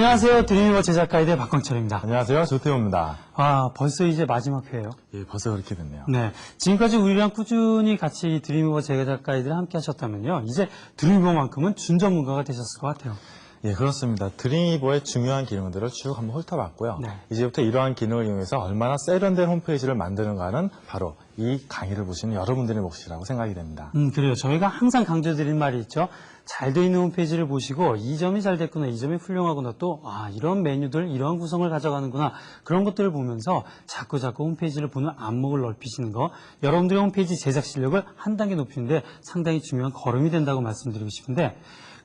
안녕하세요. 드림위버 제작 가이드 박광철입니다. 안녕하세요. 조태호입니다. 벌써 이제 마지막 회예요. 예, 벌써 그렇게 됐네요. 네, 지금까지 우리랑 꾸준히 같이 드림위버 제작 가이드를 함께 하셨다면요. 이제 드림위버만큼은 준전문가가 되셨을 것 같아요. 예, 그렇습니다. 드림위버의 중요한 기능들을 쭉 한번 훑어봤고요. 네. 이제부터 이러한 기능을 이용해서 얼마나 세련된 홈페이지를 만드는가는 바로 이 강의를 보시는 여러분들의 몫이라고 생각이 됩니다. 그래요. 저희가 항상 강조드리는 말이 있죠. 잘 돼 있는 홈페이지를 보시고 이 점이 잘 됐구나, 이 점이 훌륭하구나, 또 이런 메뉴들, 이런 구성을 가져가는구나, 그런 것들을 보면서 자꾸 홈페이지를 보는 안목을 넓히시는 거, 여러분들의 홈페이지 제작 실력을 한 단계 높이는데 상당히 중요한 걸음이 된다고 말씀드리고 싶은데,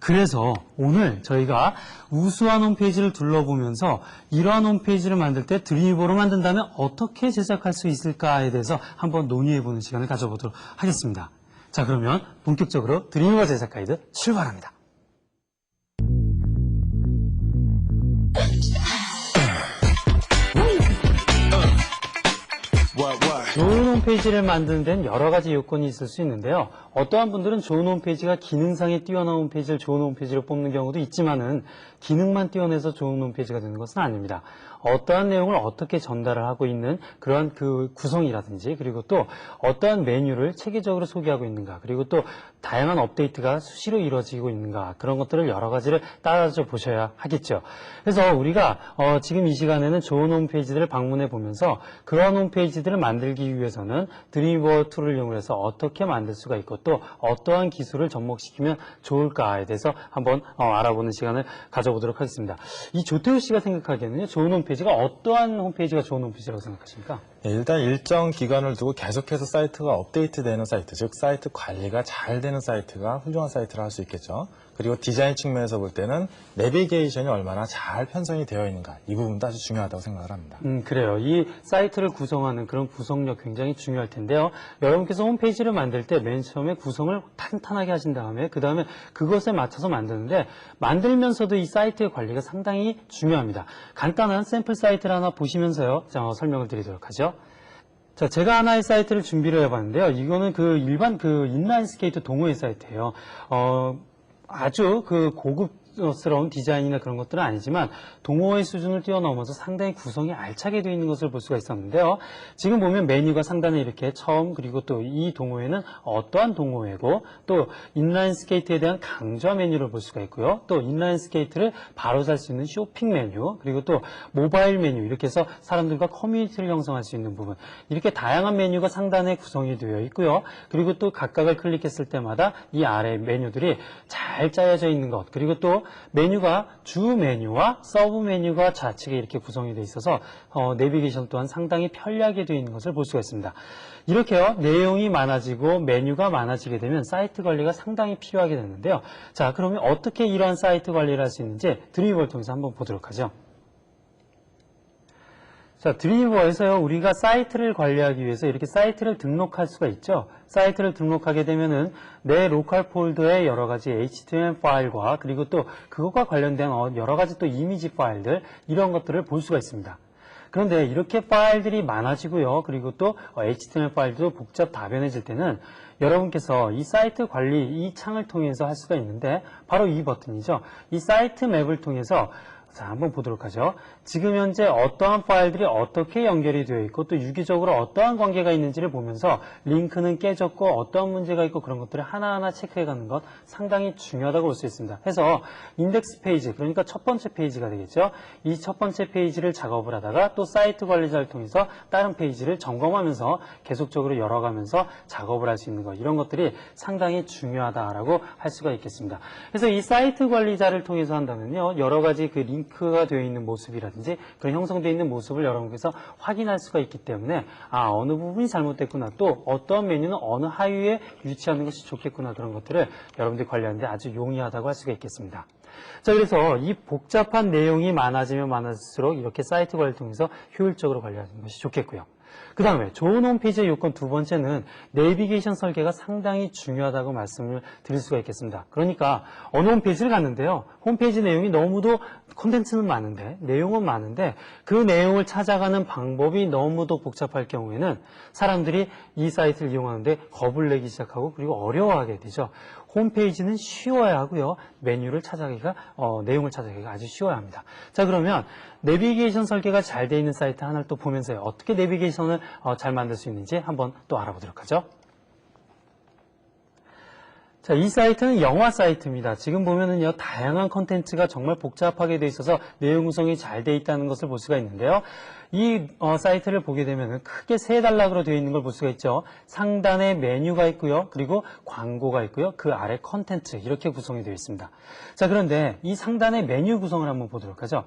그래서 오늘 저희가 우수한 홈페이지를 둘러보면서 이러한 홈페이지를 만들 때 드림위버로 만든다면 어떻게 제작할 수 있을까에 대해서 한번 논의해보는 시간을 가져보도록 하겠습니다. 자, 그러면 본격적으로 드림위버 제작 가이드 출발합니다. 좋은 홈페이지를 만드는 데는 여러 가지 요건이 있을 수 있는데요. 어떠한 분들은 좋은 홈페이지가 기능상에 뛰어난 홈페이지를 좋은 홈페이지로 뽑는 경우도 있지만은 기능만 뛰어내서 좋은 홈페이지가 되는 것은 아닙니다. 어떠한 내용을 어떻게 전달을 하고 있는 그런 그 구성이라든지, 그리고 또 어떠한 메뉴를 체계적으로 소개하고 있는가, 그리고 또 다양한 업데이트가 수시로 이루어지고 있는가, 그런 것들을 여러 가지를 따져 보셔야 하겠죠. 그래서 우리가 지금 이 시간에는 좋은 홈페이지들을 방문해 보면서 그런 홈페이지들을 만들기 위해서는 드림위버 툴을 이용해서 어떻게 만들 수가 있고 또 어떠한 기술을 접목시키면 좋을까에 대해서 한번 알아보는 시간을 가져보도록 하겠습니다. 이 조태우 씨가 생각하기에는 좋은 홈페이지가 어떠한 홈페이지가 좋은 홈페이지라고 생각하십니까? 예, 일단 일정 기간을 두고 계속해서 사이트가 업데이트되는 사이트, 즉 사이트 관리가 잘 되는 사이트가 훌륭한 사이트라 할 수 있겠죠. 그리고 디자인 측면에서 볼 때는 내비게이션이 얼마나 잘 편성이 되어 있는가, 이 부분도 아주 중요하다고 생각을 합니다. 그래요. 이 사이트를 구성하는 그런 구성력 굉장히 중요할 텐데요. 여러분께서 홈페이지를 만들 때 맨 처음에 구성을 탄탄하게 하신 다음에 그 다음에 그것에 맞춰서 만드는데, 만들면서도 이 사이트의 관리가 상당히 중요합니다. 간단한 샘플 사이트를 하나 보시면서요, 설명을 드리도록 하죠. 자, 제가 하나의 사이트를 준비를 해봤는데요. 이거는 일반 인라인 스케이트 동호회 사이트예요. 아주 고급스러운 디자인이나 그런 것들은 아니지만 동호회 수준을 뛰어넘어서 상당히 구성이 알차게 되어 있는 것을 볼 수가 있었는데요. 지금 보면 메뉴가 상단에 이렇게 처음, 그리고 또 이 동호회는 어떠한 동호회고, 또 인라인 스케이트에 대한 강좌 메뉴를 볼 수가 있고요. 또 인라인 스케이트를 바로 살 수 있는 쇼핑 메뉴, 그리고 또 모바일 메뉴, 이렇게 해서 사람들과 커뮤니티를 형성할 수 있는 부분, 이렇게 다양한 메뉴가 상단에 구성이 되어 있고요. 그리고 또 각각을 클릭했을 때마다 이 아래 메뉴들이 잘 짜여져 있는 것, 그리고 또 메뉴가 주 메뉴와 서브 메뉴가 좌측에 이렇게 구성이 되어 있어서 내비게이션 또한 상당히 편리하게 되어 있는 것을 볼 수가 있습니다. 이렇게요, 내용이 많아지고 메뉴가 많아지게 되면 사이트 관리가 상당히 필요하게 되는데요. 자, 그러면 어떻게 이러한 사이트 관리를 할 수 있는지 드림위버를 통해서 한번 보도록 하죠. 자, 드림위버에서요, 우리가 사이트를 관리하기 위해서 이렇게 사이트를 등록할 수가 있죠. 사이트를 등록하게 되면은 내 로컬 폴더에 여러 가지 HTML 파일과, 그리고 또 그것과 관련된 여러 가지 또 이미지 파일들, 이런 것들을 볼 수가 있습니다. 그런데 이렇게 파일들이 많아지고요, 그리고 또 HTML 파일도 복잡 다변해질 때는 여러분께서 이 사이트 관리 이 창을 통해서 할 수가 있는데, 바로 이 버튼이죠. 이 사이트 맵을 통해서 자, 한번 보도록 하죠. 지금 현재 어떠한 파일들이 어떻게 연결이 되어 있고 또 유기적으로 어떠한 관계가 있는지를 보면서 링크는 깨졌고 어떠한 문제가 있고 그런 것들을 하나하나 체크해가는 것 상당히 중요하다고 볼 수 있습니다. 해서 인덱스 페이지, 그러니까 첫 번째 페이지가 되겠죠. 이 첫 번째 페이지를 작업을 하다가 또 사이트 관리자를 통해서 다른 페이지를 점검하면서 계속적으로 열어가면서 작업을 할 수 있는 것, 이런 것들이 상당히 중요하다라고 할 수가 있겠습니다. 그래서 이 사이트 관리자를 통해서 한다면요, 여러 가지 링크가 되어 있는 모습이라든지 그런 형성되어 있는 모습을 여러분께서 확인할 수가 있기 때문에 어느 부분이 잘못됐구나, 또 어떠한 메뉴는 어느 하위에 위치하는 것이 좋겠구나, 그런 것들을 여러분들이 관리하는데 아주 용이하다고 할 수가 있겠습니다. 자, 그래서 이 복잡한 내용이 많아지면 많아질수록 이렇게 사이트 관리를 통해서 효율적으로 관리하는 것이 좋겠고요. 그 다음에 좋은 홈페이지의 요건 두 번째는 내비게이션 설계가 상당히 중요하다고 말씀을 드릴 수가 있겠습니다. 그러니까 어느 홈페이지를 갔는데요. 홈페이지 내용이 너무도 콘텐츠는 많은데 내용은 많은데 그 내용을 찾아가는 방법이 너무도 복잡할 경우에는 사람들이 이 사이트를 이용하는데 겁을 내기 시작하고 그리고 어려워하게 되죠. 홈페이지는 쉬워야 하고요. 메뉴를 찾아가기가 내용을 찾아가기가 아주 쉬워야 합니다. 자, 그러면 내비게이션 설계가 잘 돼 있는 사이트 하나를 또 보면서요. 어떻게 내비게이션을 잘 만들 수 있는지 한번 또 알아보도록 하죠. 자, 이 사이트는 영화 사이트입니다. 지금 보면은요, 다양한 컨텐츠가 정말 복잡하게 돼 있어서 내용 구성이 잘 돼 있다는 것을 볼 수가 있는데요. 이 사이트를 보게 되면은 크게 세 단락으로 되어 있는 걸 볼 수가 있죠. 상단에 메뉴가 있고요. 그리고 광고가 있고요. 그 아래 컨텐츠 이렇게 구성이 되어 있습니다. 자, 그런데 이 상단의 메뉴 구성을 한번 보도록 하죠.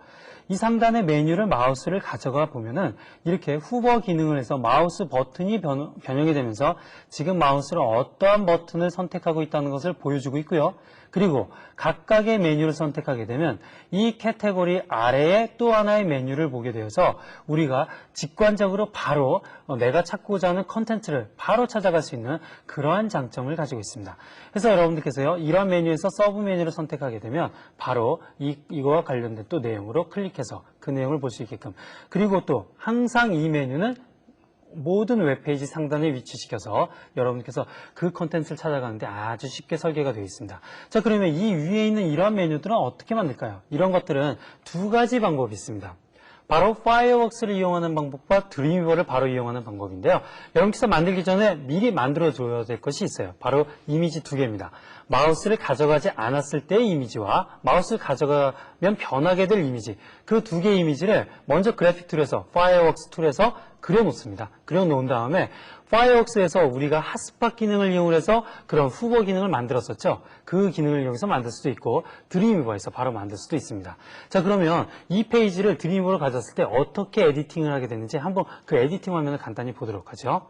이 상단의 메뉴를 마우스를 가져가 보면은 이렇게 후보 기능을 해서 마우스 버튼이 변형이 되면서 지금 마우스로 어떠한 버튼을 선택하고 있다는 것을 보여주고 있고요. 그리고 각각의 메뉴를 선택하게 되면 이 카테고리 아래에 또 하나의 메뉴를 보게 되어서 우리가 직관적으로 바로 내가 찾고자 하는 컨텐츠를 바로 찾아갈 수 있는 그러한 장점을 가지고 있습니다. 그래서 여러분들께서요, 이런 메뉴에서 서브 메뉴를 선택하게 되면 바로 이거와 관련된 또 내용으로 클릭해서 그 내용을 볼 수 있게끔, 그리고 또 항상 이 메뉴는 모든 웹페이지 상단에 위치시켜서 여러분께서 그 컨텐츠를 찾아가는데 아주 쉽게 설계가 되어 있습니다. 자, 그러면 이 위에 있는 이러한 메뉴들은 어떻게 만들까요? 이런 것들은 두 가지 방법이 있습니다. 바로 파이어웍스를 이용하는 방법과 드림위버를 바로 이용하는 방법인데요. 여러분께서 만들기 전에 미리 만들어줘야 될 것이 있어요. 바로 이미지 두 개입니다. 마우스를 가져가지 않았을 때의 이미지와 마우스를 가져가면 변하게 될 이미지, 그 두 개의 이미지를 먼저 그래픽 툴에서, 파이어웍스 툴에서 그려놓습니다. 그려놓은 다음에 파이어웍스에서 우리가 핫스팟 기능을 이용해서 그런 후보 기능을 만들었었죠. 그 기능을 이용해서 만들 수도 있고 드림위버에서 바로 만들 수도 있습니다. 자, 그러면 이 페이지를 드림위버로 가졌을 때 어떻게 에디팅을 하게 되는지 한번 그 에디팅 화면을 간단히 보도록 하죠.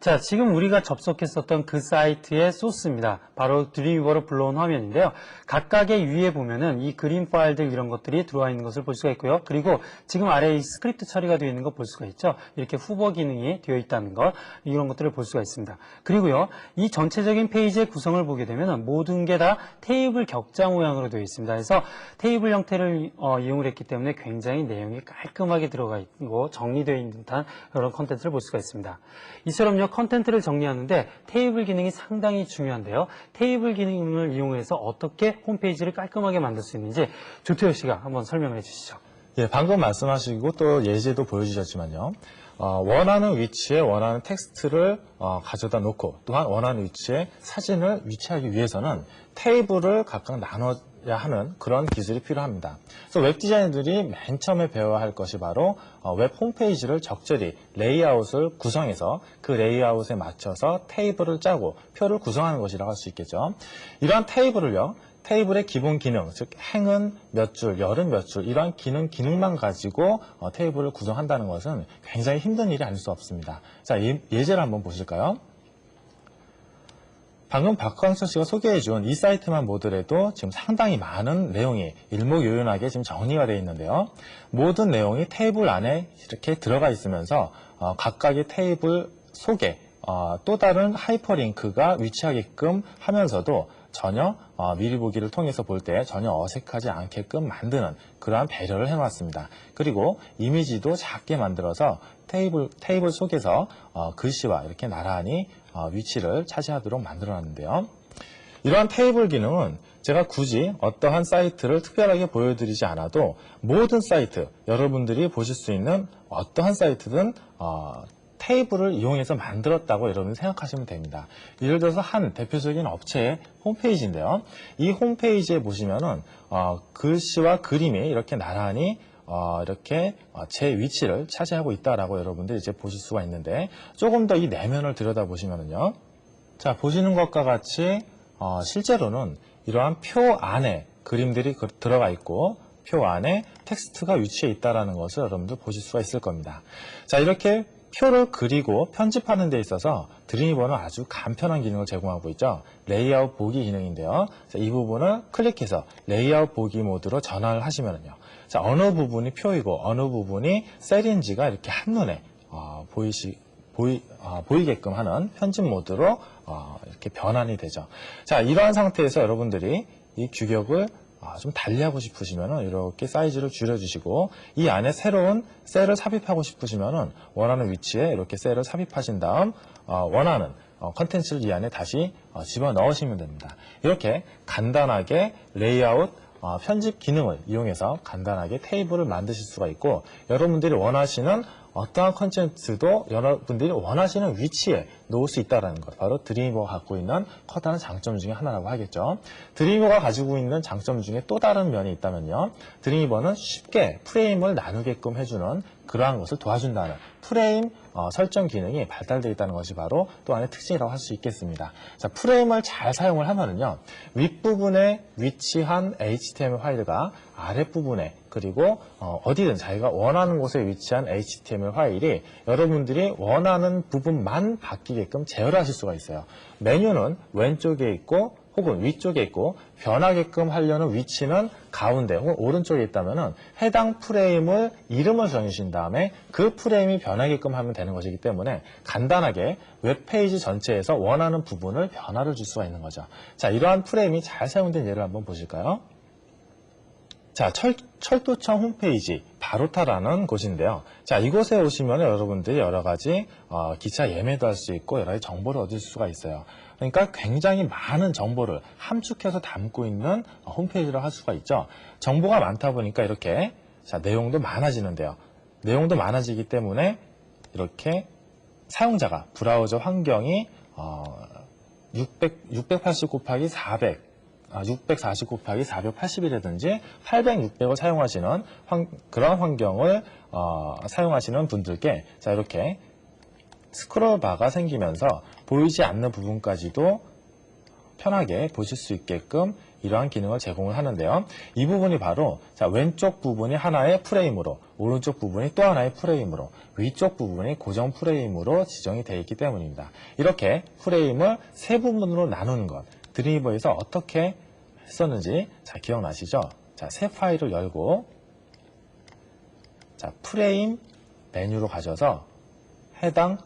자, 지금 우리가 접속했었던 그 사이트의 소스입니다. 바로 드림위버로 불러온 화면인데요. 각각의 위에 보면은 이 그림 파일들 이런 것들이 들어와 있는 것을 볼 수가 있고요. 그리고 지금 아래에 이 스크립트 처리가 되어 있는 거 볼 수가 있죠. 이렇게 후보 기능이 되어 있다는 것, 이런 것들을 볼 수가 있습니다. 그리고요, 이 전체적인 페이지의 구성을 보게 되면은 모든 게 다 테이블 격자 모양으로 되어 있습니다. 그래서 테이블 형태를 이용을 했기 때문에 굉장히 내용이 깔끔하게 들어가 있고 정리되어 있는 듯한 그런 컨텐츠를 볼 수가 있습니다. 이처럼요, 컨텐츠를 정리하는데 테이블 기능이 상당히 중요한데요. 테이블 기능을 이용해서 어떻게 홈페이지를 깔끔하게 만들 수 있는지 조태호 씨가 한번 설명을 해주시죠. 예, 방금 말씀하시고 또 예제도 보여주셨지만요. 원하는 위치에 원하는 텍스트를 가져다 놓고 또한 원하는 위치에 사진을 위치하기 위해서는 테이블을 각각 나눠야 하는 그런 기술이 필요합니다. 그래서 웹 디자이너들이 맨 처음에 배워야 할 것이 바로 웹 홈페이지를 적절히 레이아웃을 구성해서 그 레이아웃에 맞춰서 테이블을 짜고 표를 구성하는 것이라고 할 수 있겠죠. 이러한 테이블을요, 테이블의 기본 기능, 즉 행은 몇 줄, 열은 몇 줄, 이러한 기능만 가지고 테이블을 구성한다는 것은 굉장히 힘든 일이 아닐 수 없습니다. 자, 예제를 한번 보실까요? 방금 박광철 씨가 소개해준 이 사이트만 보더라도 지금 상당히 많은 내용이 일목요연하게 지금 정리가 되어 있는데요. 모든 내용이 테이블 안에 이렇게 들어가 있으면서 각각의 테이블 속에 또 다른 하이퍼링크가 위치하게끔 하면서도 전혀 미리 보기를 통해서 볼 때 전혀 어색하지 않게끔 만드는 그러한 배려를 해놨습니다. 그리고 이미지도 작게 만들어서 테이블 속에서 글씨와 이렇게 나란히 위치를 차지하도록 만들어놨는데요. 이러한 테이블 기능은 제가 굳이 어떠한 사이트를 특별하게 보여드리지 않아도 모든 사이트, 여러분들이 보실 수 있는 어떠한 사이트든 테이블을 이용해서 만들었다고 여러분이 생각하시면 됩니다. 예를 들어서 한 대표적인 업체의 홈페이지인데요. 이 홈페이지에 보시면은 글씨와 그림이 이렇게 나란히 이렇게 제 위치를 차지하고 있다라고 여러분들이 이제 보실 수가 있는데, 조금 더 이 내면을 들여다보시면은요. 자, 보시는 것과 같이 실제로는 이러한 표 안에 그림들이 들어가 있고 표 안에 텍스트가 위치해 있다라는 것을 여러분들 보실 수가 있을 겁니다. 자, 이렇게 표를 그리고 편집하는 데 있어서 드림위버는 아주 간편한 기능을 제공하고 있죠. 레이아웃 보기 기능인데요. 자, 이 부분을 클릭해서 레이아웃 보기 모드로 전환을 하시면요. 자, 어느 부분이 표이고 어느 부분이 셀인지가 이렇게 한눈에 보이게끔 하는 편집 모드로 이렇게 변환이 되죠. 자, 이러한 상태에서 여러분들이 이 규격을 좀 달리하고 싶으시면은 이렇게 사이즈를 줄여주시고, 이 안에 새로운 셀을 삽입하고 싶으시면은 원하는 위치에 이렇게 셀을 삽입하신 다음 원하는 컨텐츠를 이 안에 다시 집어넣으시면 됩니다. 이렇게 간단하게 레이아웃 편집 기능을 이용해서 간단하게 테이블을 만드실 수가 있고, 여러분들이 원하시는 어떠한 컨텐츠도 여러분들이 원하시는 위치에 놓을 수 있다는 것, 바로 드림이버가 갖고 있는 커다란 장점 중에 하나라고 하겠죠. 드림이버가 가지고 있는 장점 중에 또 다른 면이 있다면요, 드림이버는 쉽게 프레임을 나누게끔 해주는 그러한 것을 도와준다는 프레임 설정 기능이 발달되어 있다는 것이 바로 또 하나의 특징이라고 할 수 있겠습니다. 자, 프레임을 잘 사용을 하면은요, 윗부분에 위치한 HTML 파일과 아랫부분에, 그리고 어디든 자기가 원하는 곳에 위치한 HTML 파일이 여러분들이 원하는 부분만 바뀌게끔 제어하실 수가 있어요. 메뉴는 왼쪽에 있고 혹은 위쪽에 있고, 변하게끔 하려는 위치는 가운데 혹은 오른쪽에 있다면 해당 프레임을 이름을 정해주신 다음에 그 프레임이 변하게끔 하면 되는 것이기 때문에 간단하게 웹페이지 전체에서 원하는 부분을 변화를 줄 수가 있는 거죠. 자, 이러한 프레임이 잘 사용된 예를 한번 보실까요? 자, 철도청 홈페이지 바로타라는 곳인데요. 자, 이곳에 오시면 여러분들이 여러 가지 기차 예매도 할 수 있고 여러 가지 정보를 얻을 수가 있어요. 그러니까 굉장히 많은 정보를 함축해서 담고 있는 홈페이지를 할 수가 있죠. 정보가 많다 보니까 이렇게 내용도 많아지는데요. 내용도 많아지기 때문에 이렇게 사용자가 브라우저 환경이 680 곱하기 400 640 곱하기 480이라든지 800, 600을 사용하시는 그런 환경을 사용하시는 분들께 이렇게 스크롤 바가 생기면서 보이지 않는 부분까지도 편하게 보실 수 있게끔 이러한 기능을 제공을 하는데요. 이 부분이 바로 왼쪽 부분이 하나의 프레임으로, 오른쪽 부분이 또 하나의 프레임으로, 위쪽 부분이 고정 프레임으로 지정이 되어 있기 때문입니다. 이렇게 프레임을 세 부분으로 나누는 것, 드림이버에서 어떻게 했었는지 기억나시죠? 새 파일을 열고 프레임 메뉴로 가셔서 해당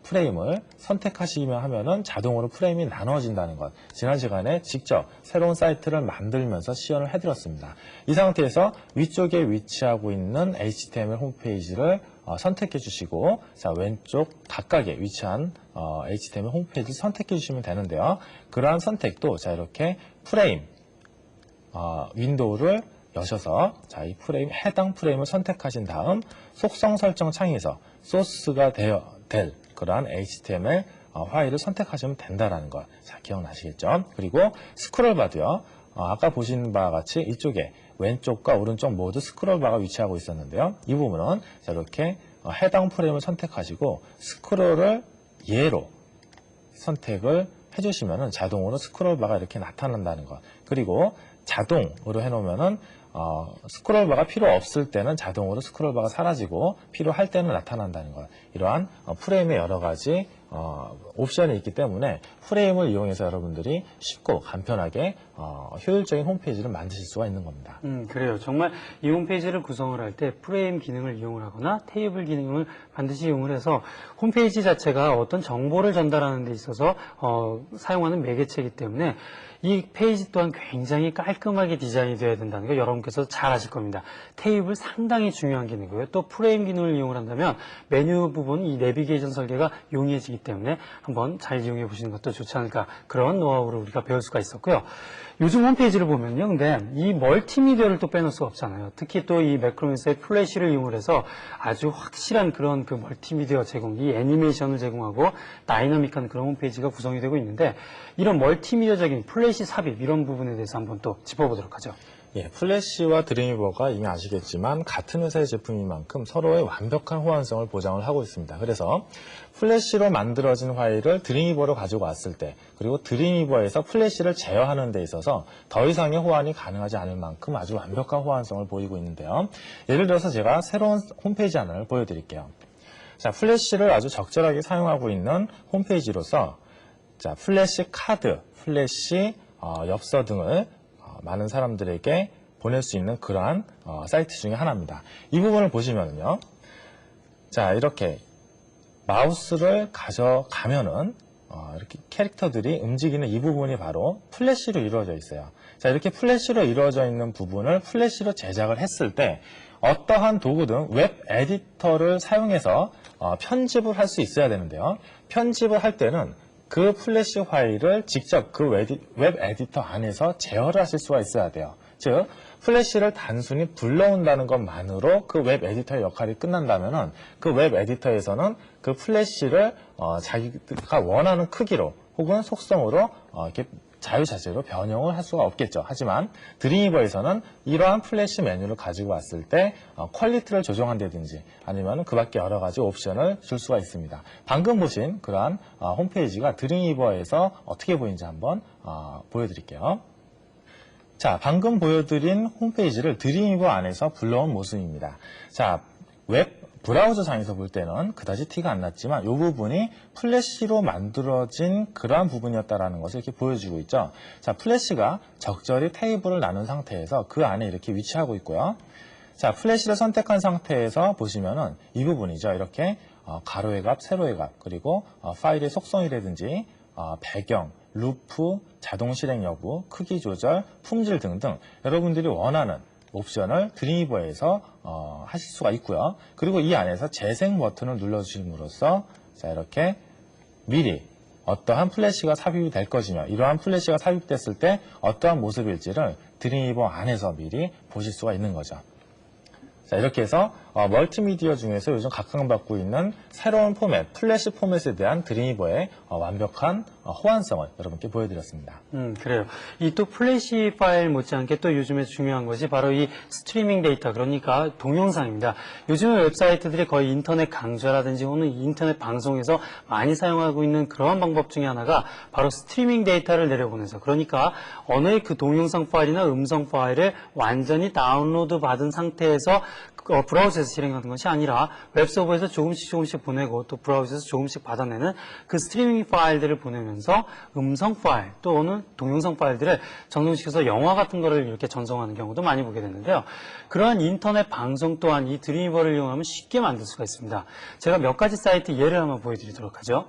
프레임을 선택하시면 하면은 자동으로 프레임이 나눠진다는 것, 지난 시간에 직접 새로운 사이트를 만들면서 시연을 해드렸습니다. 이 상태에서 위쪽에 위치하고 있는 HTML 홈페이지를 선택해 주시고, 왼쪽 각각에 위치한 HTML 홈페이지를 선택해 주시면 되는데요. 그러한 선택도 이렇게 프레임 윈도우를 여셔서 이 프레임, 해당 프레임을 선택하신 다음 속성 설정 창에서 소스가 될 그러한 HTML 파일을 선택하시면 된다는 것, 기억나시겠죠? 그리고 스크롤 바도요, 아까 보신 바와 같이 이쪽에 왼쪽과 오른쪽 모두 스크롤 바가 위치하고 있었는데요. 이 부분은 이렇게 해당 프레임을 선택하시고 스크롤을 예로 선택을 해주시면 자동으로 스크롤 바가 이렇게 나타난다는 것. 그리고 자동으로 해놓으면은 스크롤 바가 필요 없을 때는 자동으로 스크롤 바가 사라지고 필요할 때는 나타난다는 것. 이러한 프레임의 여러 가지 옵션이 있기 때문에 프레임을 이용해서 여러분들이 쉽고 간편하게 효율적인 홈페이지를 만드실 수가 있는 겁니다. 그래요. 정말 이 홈페이지를 구성을 할 때 프레임 기능을 이용을 하거나 테이블 기능을 반드시 이용을 해서 홈페이지 자체가 어떤 정보를 전달하는 데 있어서 사용하는 매개체이기 때문에 이 페이지 또한 굉장히 깔끔하게 디자인이 되어야 된다는 거 여러분께서 잘 아실 겁니다. 테이블 상당히 중요한 기능이고요. 또 프레임 기능을 이용을 한다면 메뉴 부분, 이 내비게이션 설계가 용이해지기 때문에 한번 잘 이용해 보시는 것도 좋지 않을까, 그런 노하우를 우리가 배울 수가 있었고요. 요즘 홈페이지를 보면요, 근데 이 멀티미디어를 또 빼놓을 수가 없잖아요. 특히 또 이 매크로맨스의 플래시를 이용을 해서 아주 확실한 그런 그 멀티미디어 제공, 이 애니메이션을 제공하고 다이나믹한 그런 홈페이지가 구성이 되고 있는데, 이런 멀티미디어적인 플래시 삽입, 이런 부분에 대해서 한번 또 짚어보도록 하죠. 예, 플래시와 드림이버가 이미 아시겠지만 같은 회사의 제품인 만큼 서로의 완벽한 호환성을 보장을 하고 있습니다. 그래서 플래시로 만들어진 파일을 드림이버로 가지고 왔을 때, 그리고 드림이버에서 플래시를 제어하는 데 있어서 더 이상의 호환이 가능하지 않을 만큼 아주 완벽한 호환성을 보이고 있는데요. 예를 들어서 제가 새로운 홈페이지 하나를 보여드릴게요. 플래시를 아주 적절하게 사용하고 있는 홈페이지로서 플래시 카드, 플래시 엽서 등을 많은 사람들에게 보낼 수 있는 그러한 사이트 중에 하나입니다. 이 부분을 보시면요. 자, 이렇게 마우스를 가져가면은 이렇게 캐릭터들이 움직이는 이 부분이 바로 플래시로 이루어져 있어요. 자, 이렇게 플래시로 이루어져 있는 부분을 플래시로 제작을 했을 때 어떠한 도구든 웹 에디터를 사용해서 편집을 할 수 있어야 되는데요. 편집을 할 때는 그 플래시 파일을 직접 그 웹 에디터 안에서 제어를 하실 수가 있어야 돼요. 즉, 플래시를 단순히 불러온다는 것만으로 그 웹 에디터의 역할이 끝난다면은 그 웹 에디터에서는 그 플래시를 자기가 원하는 크기로 혹은 속성으로 이렇게 자유자재로 변형을 할 수가 없겠죠. 하지만 드림위버에서는 이러한 플래시 메뉴를 가지고 왔을 때 퀄리티를 조정한다든지 아니면 그 밖에 여러 가지 옵션을 줄 수가 있습니다. 방금 보신 그러한 홈페이지가 드림위버에서 어떻게 보이는지 한번 보여드릴게요. 자, 방금 보여드린 홈페이지를 드림위버 안에서 불러온 모습입니다. 자, 웹 브라우저 상에서 볼 때는 그다지 티가 안 났지만 이 부분이 플래시로 만들어진 그러한 부분이었다는 것을 이렇게 보여주고 있죠. 자, 플래시가 적절히 테이블을 나눈 상태에서 그 안에 이렇게 위치하고 있고요. 자, 플래시를 선택한 상태에서 보시면은 이 부분이죠. 이렇게 가로의 값, 세로의 값, 그리고 파일의 속성이라든지 배경, 루프, 자동 실행 여부, 크기 조절, 품질 등등 여러분들이 원하는 옵션을 드림위버에서 하실 수가 있고요. 그리고 이 안에서 재생 버튼을 눌러주심으로써 자, 이렇게 미리 어떠한 플래시가 삽입이 될 것이며 이러한 플래시가 삽입됐을 때 어떠한 모습일지를 드림위버 안에서 미리 보실 수가 있는 거죠. 자, 이렇게 해서 멀티미디어 중에서 요즘 각광받고 있는 새로운 포맷, 플래시 포맷에 대한 드림위버의 완벽한 호환성을 여러분께 보여드렸습니다. 그래요. 이 또 플래시 파일 못지않게 또 요즘에 중요한 것이 바로 이 스트리밍 데이터, 그러니까 동영상입니다. 요즘에 웹사이트들이 거의 인터넷 강좌라든지 혹은 인터넷 방송에서 많이 사용하고 있는 그러한 방법 중에 하나가 바로 스트리밍 데이터를 내려보내서, 그러니까 어느 그 동영상 파일이나 음성 파일을 완전히 다운로드 받은 상태에서 브라우저에서 실행하는 것이 아니라 웹서버에서 조금씩 보내고 또 브라우저에서 조금씩 받아내는 그 스트리밍 파일들을 보내면서 음성 파일 또는 동영상 파일들을 전송시켜서 영화 같은 거를 이렇게 전송하는 경우도 많이 보게 되는데요. 그러한 인터넷 방송 또한 이 드림위버를 이용하면 쉽게 만들 수가 있습니다. 제가 몇 가지 사이트 예를 한번 보여드리도록 하죠.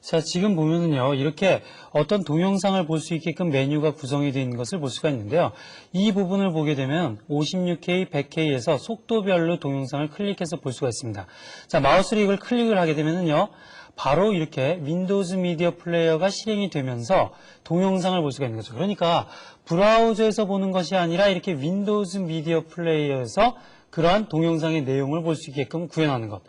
자, 지금 보면은요, 이렇게 어떤 동영상을 볼 수 있게끔 메뉴가 구성이 되어 있는 것을 볼 수가 있는데요. 이 부분을 보게 되면 56K, 100K에서 속도별로 동영상을 클릭해서 볼 수가 있습니다. 자, 마우스로 이걸 클릭을 하게 되면은요, 바로 이렇게 윈도우즈 미디어 플레이어가 실행이 되면서 동영상을 볼 수가 있는 거죠. 그러니까 브라우저에서 보는 것이 아니라 이렇게 윈도우즈 미디어 플레이어에서 그러한 동영상의 내용을 볼 수 있게끔 구현하는 것.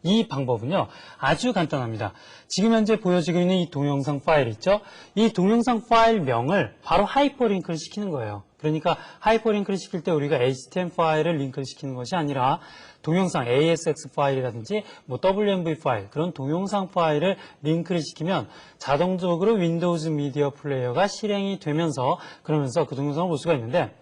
이 방법은요, 아주 간단합니다. 지금 현재 보여지고 있는 이 동영상 파일 있죠? 이 동영상 파일명을 바로 하이퍼링크를 시키는 거예요. 그러니까 하이퍼링크를 시킬 때 우리가 HTML 파일을 링크를 시키는 것이 아니라 동영상 ASX 파일이라든지 뭐 WMV 파일, 그런 동영상 파일을 링크를 시키면 자동적으로 윈도우즈 미디어 플레이어가 실행이 되면서 그러면서 그 동영상을 볼 수가 있는데,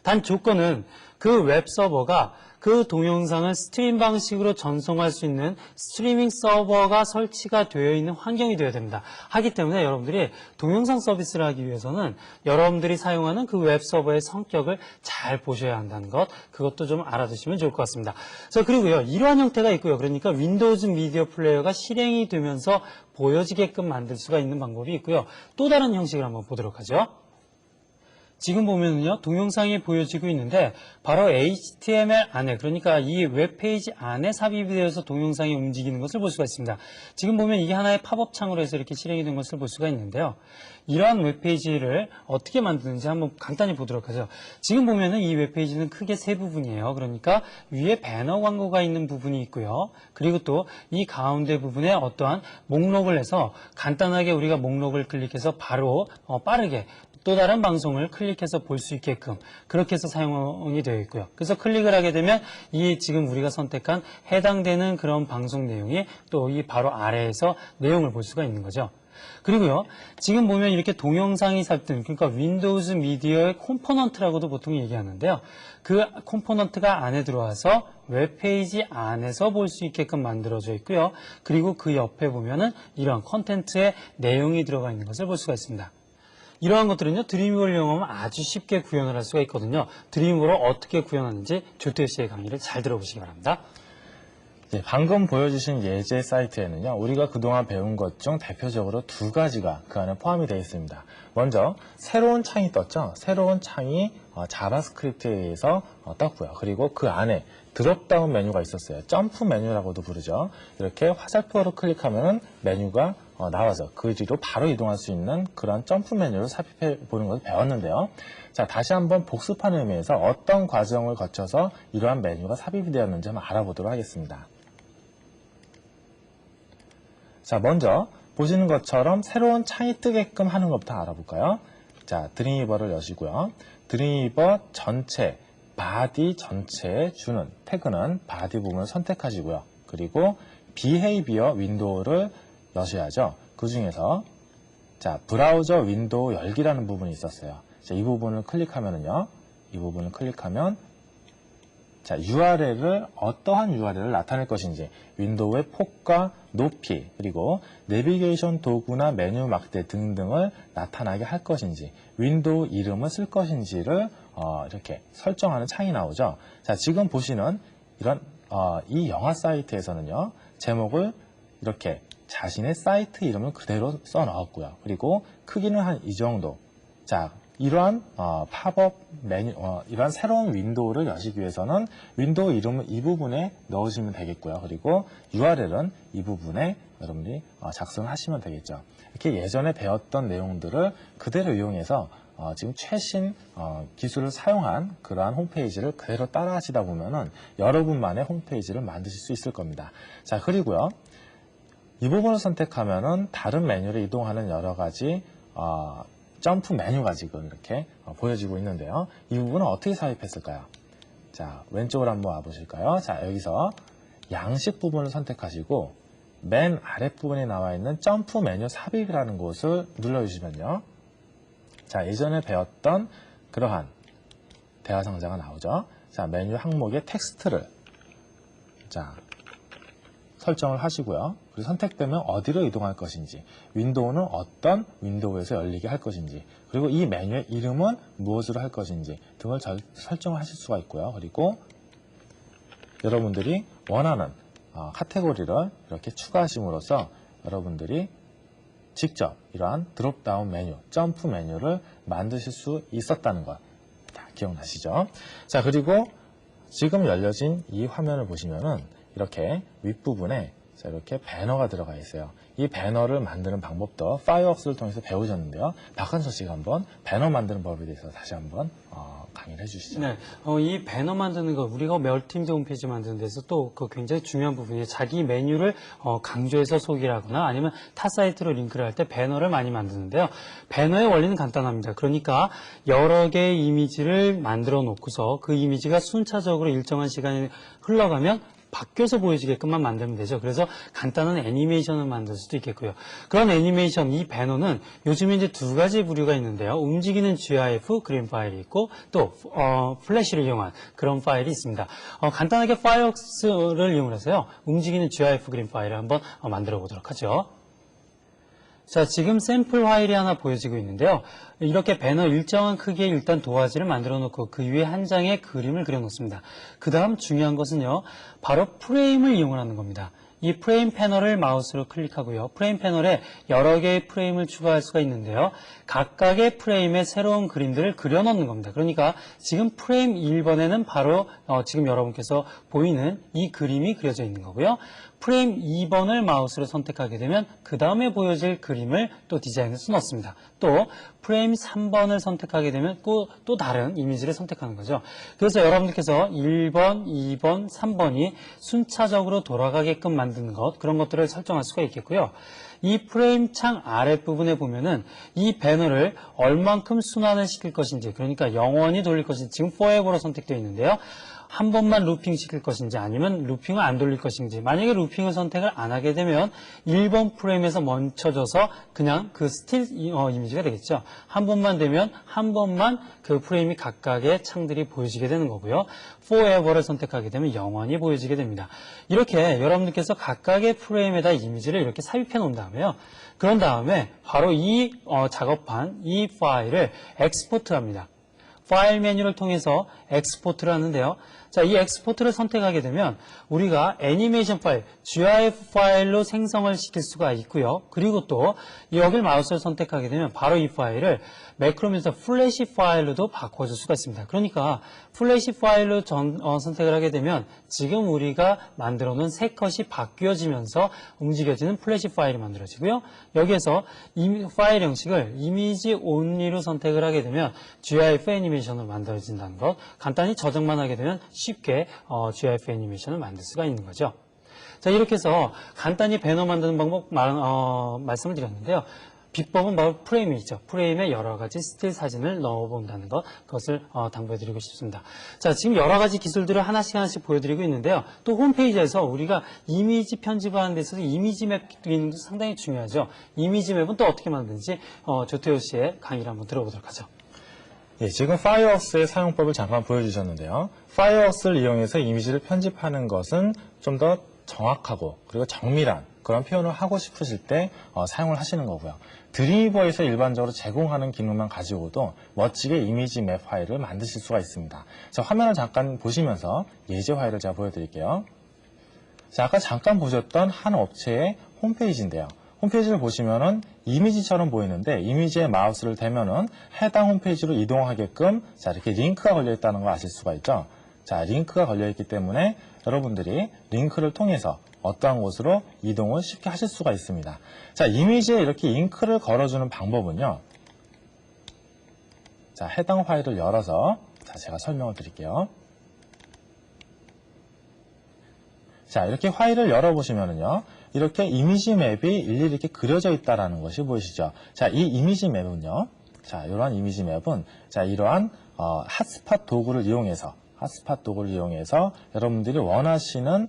단 조건은 그 웹서버가 그 동영상을 스트림 방식으로 전송할 수 있는 스트리밍 서버가 설치가 되어 있는 환경이 되어야 됩니다. 하기 때문에 여러분들이 동영상 서비스를 하기 위해서는 여러분들이 사용하는 그 웹서버의 성격을 잘 보셔야 한다는 것, 그것도 좀 알아두시면 좋을 것 같습니다. 자, 그리고요, 이러한 형태가 있고요. 그러니까 윈도우즈 미디어 플레이어가 실행이 되면서 보여지게끔 만들 수가 있는 방법이 있고요. 또 다른 형식을 한번 보도록 하죠. 지금 보면은요, 동영상이 보여지고 있는데 바로 HTML 안에, 그러니까 이 웹페이지 안에 삽입이 되어서 동영상이 움직이는 것을 볼 수가 있습니다. 지금 보면 이게 하나의 팝업 창으로 해서 이렇게 실행이 된 것을 볼 수가 있는데요. 이러한 웹페이지를 어떻게 만드는지 한번 간단히 보도록 하죠. 지금 보면은 이 웹페이지는 크게 세 부분이에요. 그러니까 위에 배너 광고가 있는 부분이 있고요. 그리고 또 이 가운데 부분에 어떠한 목록을 해서 간단하게 우리가 목록을 클릭해서 바로 빠르게 또 다른 방송을 클릭해서 볼 수 있게끔 그렇게 해서 사용이 되어 있고요. 그래서 클릭을 하게 되면 이 지금 우리가 선택한 해당되는 그런 방송 내용이 또 이 바로 아래에서 내용을 볼 수가 있는 거죠. 그리고요, 지금 보면 이렇게 동영상이 삽입된, 그러니까 윈도우즈 미디어의 콤포넌트라고도 보통 얘기하는데요. 그 콤포넌트가 안에 들어와서 웹페이지 안에서 볼 수 있게끔 만들어져 있고요. 그리고 그 옆에 보면은 이런 컨텐츠의 내용이 들어가 있는 것을 볼 수가 있습니다. 이러한 것들은요, 드림위버를 이용하면 아주 쉽게 구현을 할 수가 있거든요. 드림위버를 어떻게 구현하는지 조태우 씨의 강의를 잘 들어보시기 바랍니다. 예, 방금 보여주신 예제 사이트에는요, 우리가 그동안 배운 것 중 대표적으로 두 가지가 그 안에 포함이 되어 있습니다. 먼저 새로운 창이 떴죠. 새로운 창이 자바스크립트에 의해서 떴고요. 그리고 그 안에 드롭다운 메뉴가 있었어요. 점프 메뉴라고도 부르죠. 이렇게 화살표로 클릭하면 메뉴가 나와서 그 뒤로 바로 이동할 수 있는 그런 점프 메뉴를 삽입해 보는 것을 배웠는데요. 자, 다시 한번 복습하는 의미에서 어떤 과정을 거쳐서 이러한 메뉴가 삽입이 되었는지 한번 알아보도록 하겠습니다. 자, 먼저 보시는 것처럼 새로운 창이 뜨게끔 하는 것부터 알아볼까요? 자, 드림위버를 여시고요. 드림위버 전체, 바디 전체에 주는 태그는 바디 부분을 선택하시고요. 그리고 비헤이비어 윈도우를 여셔야죠. 그 중에서 자, 브라우저 윈도우 열기라는 부분이 있었어요. 자, 이 부분을 클릭하면은요. 이 부분을 클릭하면 자, URL을 어떠한 URL을 나타낼 것인지, 윈도우의 폭과 높이, 그리고 내비게이션 도구나 메뉴 막대 등등을 나타나게 할 것인지, 윈도우 이름을 쓸 것인지를 이렇게 설정하는 창이 나오죠. 자, 지금 보시는 이런 이 영화 사이트에서는요, 제목을 이렇게 자신의 사이트 이름을 그대로 써 넣었고요. 그리고 크기는 한 이 정도. 자, 이러한 팝업 메뉴, 이러한 새로운 윈도우를 여시기 위해서는 윈도우 이름을 이 부분에 넣으시면 되겠고요. 그리고 URL은 이 부분에 여러분들이 작성을 하시면 되겠죠. 이렇게 예전에 배웠던 내용들을 그대로 이용해서 지금 최신 기술을 사용한 그러한 홈페이지를 그대로 따라 하시다 보면은 여러분만의 홈페이지를 만드실 수 있을 겁니다. 자, 그리고요. 이 부분을 선택하면은 다른 메뉴로 이동하는 여러 가지 점프 메뉴가 지금 이렇게 보여지고 있는데요. 이 부분은 어떻게 삽입했을까요? 자, 왼쪽으로 한번 와보실까요? 자, 여기서 양식 부분을 선택하시고 맨 아랫부분에 나와 있는 점프 메뉴 삽입이라는 곳을 눌러주시면요. 자, 예전에 배웠던 그러한 대화 상자가 나오죠. 자, 메뉴 항목의 텍스트를 자, 설정을 하시고요. 그리고 선택되면 어디로 이동할 것인지, 윈도우는 어떤 윈도우에서 열리게 할 것인지, 그리고 이 메뉴의 이름은 무엇으로 할 것인지 등을 설정을 하실 수가 있고요. 그리고 여러분들이 원하는 카테고리를 이렇게 추가하심으로써 여러분들이 직접 이러한 드롭다운 메뉴, 점프 메뉴를 만드실 수 있었다는 것. 자, 기억나시죠? 자, 그리고 지금 열려진 이 화면을 보시면은 이렇게 윗부분에 자, 이렇게 배너가 들어가 있어요. 이 배너를 만드는 방법도 파이어웍스를 통해서 배우셨는데요. 박한서 씨가 한번 배너 만드는 법에 대해서 다시 한번 강의를 해주시죠. 네, 이 배너 만드는 거 우리가 멀티미디어 홈페이지 만드는 데서 또 그 굉장히 중요한 부분이 자기 메뉴를 강조해서 소개를 하거나 아니면 타 사이트로 링크를 할 때 배너를 많이 만드는데요. 배너의 원리는 간단합니다. 그러니까 여러 개의 이미지를 만들어 놓고서 그 이미지가 순차적으로 일정한 시간이 흘러가면 바뀌어서 보여지게끔만 만들면 되죠. 그래서 간단한 애니메이션을 만들 수도 있겠고요. 그런 애니메이션, 이 배너는 요즘에 이제 두 가지 부류가 있는데요. 움직이는 GIF 그림 파일이 있고 또 플래시를 이용한 그런 파일이 있습니다. 간단하게 파이어웍스를 이용해서요. 움직이는 GIF 그림 파일을 한번 만들어 보도록 하죠. 자, 지금 샘플 파일이 하나 보여지고 있는데요. 이렇게 배너 일정한 크기의 일단 도화지를 만들어 놓고 그 위에 한 장의 그림을 그려 놓습니다. 그 다음 중요한 것은요, 바로 프레임을 이용하는 겁니다. 이 프레임 패널을 마우스로 클릭하고요. 프레임 패널에 여러 개의 프레임을 추가할 수가 있는데요. 각각의 프레임에 새로운 그림들을 그려 넣는 겁니다. 그러니까 지금 프레임 1번에는 바로 지금 여러분께서 보이는 이 그림이 그려져 있는 거고요. 프레임 2번을 마우스로 선택하게 되면 그 다음에 보여질 그림을 또 디자인해서 넣습니다. 또 프레임 3번을 선택하게 되면 또 다른 이미지를 선택하는 거죠. 그래서 여러분들께서 1번, 2번, 3번이 순차적으로 돌아가게끔 만드는 것, 그런 것들을 설정할 수가 있겠고요. 이 프레임 창 아랫부분에 보면은 이 배너를 얼만큼 순환을 시킬 것인지, 그러니까 영원히 돌릴 것인지 지금 forever로 선택되어 있는데요. 한 번만 루핑 시킬 것인지 아니면 루핑을 안 돌릴 것인지, 만약에 루핑을 선택을 안 하게 되면 1번 프레임에서 멈춰져서 그냥 그 스틸 이미지가 되겠죠. 한 번만 되면 한 번만 그 프레임이 각각의 창들이 보여지게 되는 거고요. forever를 선택하게 되면 영원히 보여지게 됩니다. 이렇게 여러분들께서 각각의 프레임에다 이미지를 이렇게 삽입해 놓은 다음에요. 그런 다음에 바로 이 작업한 이 파일을 엑스포트합니다. 파일 메뉴를 통해서 엑스포트를 하는데요. 자, 이 엑스포트를 선택하게 되면 우리가 애니메이션 파일, GIF 파일로 생성을 시킬 수가 있고요. 그리고 또 여길 마우스를 선택하게 되면 바로 이 파일을 매크로면서 플래시 파일로도 바꿔줄 수가 있습니다. 그러니까 플래시 파일로 선택을 하게 되면 지금 우리가 만들어 놓은 새 컷이 바뀌어지면서 움직여지는 플래시 파일이 만들어지고요. 여기에서 이 파일 형식을 이미지 온리로 선택을 하게 되면 GIF 애니메이션으로 만들어진다는 것, 간단히 저장만 하게 되면 쉽게 GIF 애니메이션을 만들 수가 있는 거죠. 자, 이렇게 해서 간단히 배너 만드는 방법 말씀을 드렸는데요. 비법은 바로 프레임이죠. 프레임에 여러 가지 스틸 사진을 넣어본다는 것, 그것을 당부해드리고 싶습니다. 자, 지금 여러 가지 기술들을 하나씩 보여드리고 있는데요. 또 홈페이지에서 우리가 이미지 편집하는 데 있어서 이미지 맵 기능도 상당히 중요하죠. 이미지 맵은 또 어떻게 만드는지 조태호 씨의 강의를 한번 들어보도록 하죠. 예, 지금 파이어웍스의 사용법을 잠깐 보여주셨는데요. 파이어웍스를 이용해서 이미지를 편집하는 것은 좀 더 정확하고 그리고 정밀한 그런 표현을 하고 싶으실 때 사용을 하시는 거고요. 드림위버에서 일반적으로 제공하는 기능만 가지고도 멋지게 이미지 맵 파일을 만드실 수가 있습니다. 자, 화면을 잠깐 보시면서 예제 파일을 제가 보여드릴게요. 자, 아까 잠깐 보셨던 한 업체의 홈페이지인데요. 홈페이지를 보시면은 이미지처럼 보이는데 이미지에 마우스를 대면은 해당 홈페이지로 이동하게끔 자, 이렇게 링크가 걸려 있다는 걸 아실 수가 있죠. 자, 링크가 걸려 있기 때문에 여러분들이 링크를 통해서 어떠한 곳으로 이동을 쉽게 하실 수가 있습니다. 자, 이미지에 이렇게 링크를 걸어주는 방법은요. 자, 해당 파일을 열어서 자, 제가 설명을 드릴게요. 자, 이렇게 파일을 열어보시면은요. 이렇게 이미지 맵이 일일이 이렇게 그려져 있다는 것이 보이시죠? 자, 이 이미지 맵은요. 자, 이러한 이미지 맵은 자, 이러한 핫스팟 도구를 이용해서 여러분들이 원하시는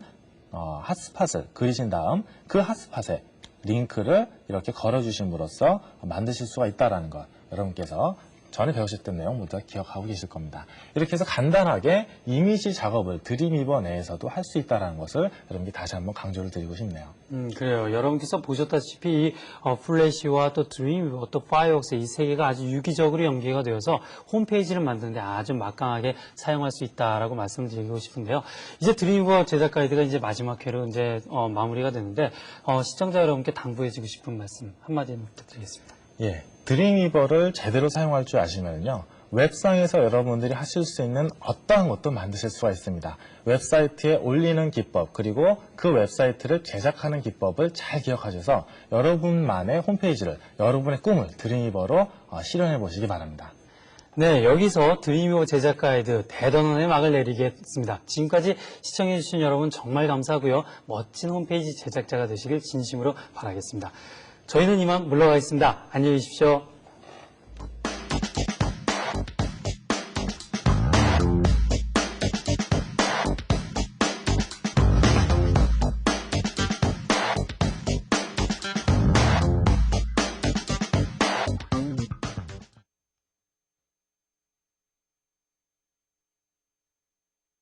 핫스팟을 그리신 다음 그 핫스팟에 링크를 이렇게 걸어주심으로써 만드실 수가 있다는 것 여러분께서 전에 배우셨던 내용 모두 다 기억하고 계실 겁니다. 이렇게 해서 간단하게 이미지 작업을 드림위버 내에서도 할 수 있다는 것을 여러분께 다시 한번 강조를 드리고 싶네요. 그래요. 여러분께서 보셨다시피 이 플래시와 또 드림위버 또 파이어웍스 이 세 개가 아주 유기적으로 연계가 되어서 홈페이지를 만드는데 아주 막강하게 사용할 수 있다라고 말씀드리고 싶은데요. 이제 드림위버 제작 가이드가 이제 마지막 회로 이제 마무리가 되는데 시청자 여러분께 당부해주고 싶은 말씀 한마디 부탁드리겠습니다. 예, 드림위버를 제대로 사용할 줄 아시면요. 웹상에서 여러분들이 하실 수 있는 어떠한 것도 만드실 수가 있습니다. 웹사이트에 올리는 기법 그리고 그 웹사이트를 제작하는 기법을 잘 기억하셔서 여러분만의 홈페이지를 여러분의 꿈을 드림위버로 실현해 보시기 바랍니다. 네, 여기서 드림위버 제작 가이드 대단원의 막을 내리겠습니다. 지금까지 시청해주신 여러분 정말 감사하고요. 멋진 홈페이지 제작자가 되시길 진심으로 바라겠습니다. 저희는 이만 물러가겠습니다. 안녕히 계십시오.